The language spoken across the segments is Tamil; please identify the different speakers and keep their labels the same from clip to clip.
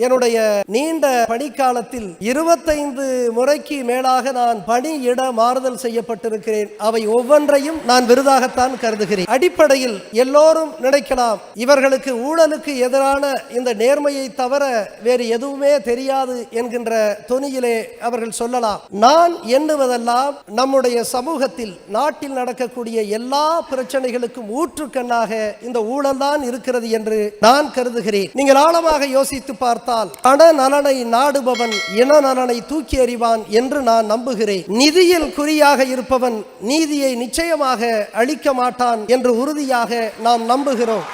Speaker 1: என்னுடைய நீண்ட பணிக்காலத்தில் 25 முறைக்கு மேலாக நான் பணியிட மாறுதல் செய்யப்பட்டிருக்கிறேன். அவை ஒவ்வொன்றையும் நான் விருதாகத்தான் கருதுகிறேன். அடிப்படையில் எல்லோரும் நினைக்கலாம், இவர்களுக்கு ஊழலுக்கு எதிரான இந்த நேர்மையை தவிர வேறு எதுவுமே தெரியாது என்கின்ற தொனியிலே அவர்கள் சொல்லலாம். நான் எண்ணுவதெல்லாம் நம்முடைய சமூகத்தில் நாட்டில் நடக்கக்கூடிய எல்லா பிரச்சனைகளுக்கும் ஊற்றுக்கண்ணாக இந்த ஊழல் தான் இருக்கிறது என்று நான் கருதுகிறேன். நீங்கள் ஆழமாக யோசித்து பார்த்தால் பண நலனை நாடுபவன் இன நலனை தூக்கி எறிவான் என்று நான் நம்புகிறேன். நிதியில் குறியாக இருப்பவன் நீதியை நிச்சயமாக அளிக்க மாட்டான் என்று உறுதியாக நாம் நம்புகிறோம்.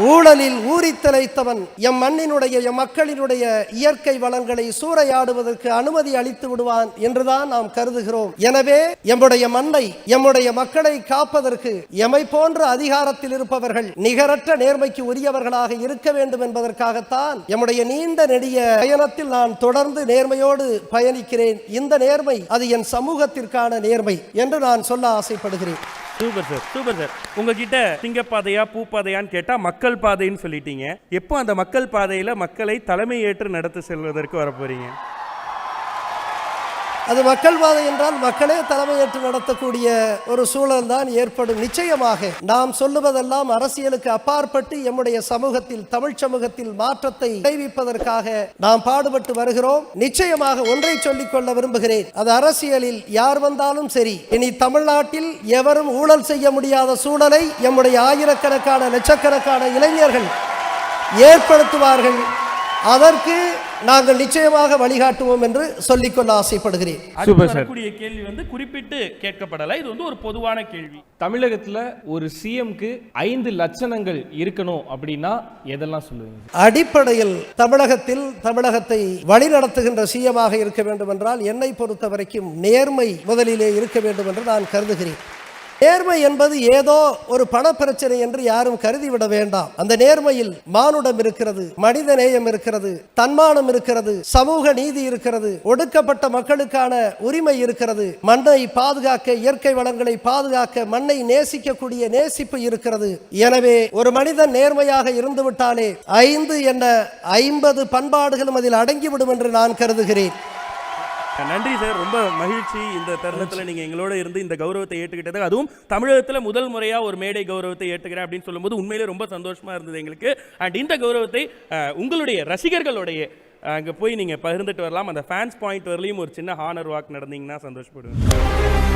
Speaker 1: ஊழலில் ஊறித்தலைத்தவன் எம் மண்ணினுடைய எம் மக்களினுடைய இயற்கை வளங்களை சூறையாடுவதற்கு அனுமதி அளித்து விடுவான் என்றுதான் நாம் கருதுகிறோம். எனவே எம்முடைய மண்ணை எம்முடைய மக்களை காப்பதற்கு எமை போன்ற அதிகாரத்தில் இருப்பவர்கள் நிகரற்ற நேர்மைக்கு உரியவர்களாக இருக்க வேண்டும் என்பதற்காகத்தான் எம்முடைய நீண்ட நெடிய பயணத்தில் நான் தொடர்ந்து நேர்மையோடு பயணிக்கிறேன். இந்த நேர்மை அது என் சமூகத்திற்கான நேர்மை என்று நான் சொல்ல ஆசைப்படுகிறேன்.
Speaker 2: Super sir, super sir. உங்ககிட்ட சிங்கப்பாதையா பூப்பாதையான்னு கேட்டா மக்கள் பாதைன்னு சொல்லிட்டீங்க. எப்போ அந்த மக்கள் பாதையில மக்களை தலைமை ஏற்று நடத்த செல்வதற்கு வரப்போறீங்க?
Speaker 1: அது மக்கள் பாதை என்றால் மக்களே தலைமையேற்று நடத்தக்கூடிய ஒரு சூழல் தான் ஏற்படும். நிச்சயமாக நாம் சொல்லுவதெல்லாம் அரசியலுக்கு அப்பாற்பட்டு எம்முடைய சமூகத்தில் தமிழ் சமூகத்தில் மாற்றத்தை விளைவிப்பதற்காக நாம் பாடுபட்டு வருகிறோம். நிச்சயமாக ஒன்றை சொல்லிக் கொள்ள விரும்புகிறேன், அது அரசியலில் யார் வந்தாலும் சரி, இனி தமிழ்நாட்டில் எவரும் ஊழல் செய்ய முடியாத சூழலை எம்முடைய ஆயிரக்கணக்கான லட்சக்கணக்கான இளைஞர்கள் ஏற்படுத்துவார்கள். அதற்கு நாங்கள் நிச்சயமாக வழிகாட்டுவோம் என்று சொல்லிக்கொள்ள ஆசைப்படுகிறேன்.
Speaker 2: கேள்வி குறிப்பிட்டு கேட்கப்படலை, இது ஒரு பொதுவான கேள்வி.
Speaker 3: தமிழகத்துல ஒரு சிஎம்க்கு 5 லட்சணங்கள் இருக்கணும் அப்படின்னா எதெல்லாம் சொல்லுவீங்க?
Speaker 1: அடிப்படையில் தமிழகத்தை வழிநடத்துகின்ற சிஎமாக இருக்க வேண்டும் என்றால் என்னை பொறுத்த வரைக்கும் நேர்மை முதலிலே இருக்க வேண்டும் என்று நான் கருதுகிறேன். நேர்மை என்பது ஏதோ ஒரு பண பிரச்சனை என்று யாரும் கருதிவிட வேண்டாம். அந்த நேர்மையில் மானுடம் இருக்கிறது, மனித நேயம் இருக்கிறது, தன்மானம் இருக்கிறது, சமூக நீதி இருக்கிறது, ஒடுக்கப்பட்ட மக்களுக்கான உரிமை இருக்கிறது, மண்ணை பாதுகாக்க, இயற்கை வளங்களை பாதுகாக்க, மண்ணை நேசிக்கக்கூடிய நேசிப்பு இருக்கிறது. எனவே ஒரு மனிதன் நேர்மையாக இருந்துவிட்டாலே 5 என்ற 50 பண்பாடுகளும் அதில் அடங்கிவிடும் என்று நான் கருதுகிறேன்.
Speaker 2: நன்றி சார், ரொம்ப மகிழ்ச்சி இந்த தருணத்தில் நீங்கள் எங்களோட இருந்து இந்த கௌரவத்தை ஏற்றுக்கிட்டது. அதுவும் தமிழகத்தில் முதல் முறையாக ஒரு மேடை கௌரவத்தை ஏற்றுக்கிறேன் அப்படின்னு சொல்லும்போது உண்மையிலே ரொம்ப சந்தோஷமாக இருந்தது எங்களுக்கு. அண்ட் இந்த கௌரவத்தை உங்களுடைய ரசிகர்களுடைய அங்கே போய் நீங்கள் பகிர்ந்துட்டு வரலாம். அந்த ஃபேன்ஸ் பாயிண்ட் வரலையும் ஒரு சின்ன ஹானர் வாக் நடந்தீங்கன்னா சந்தோஷப்படுவேன்.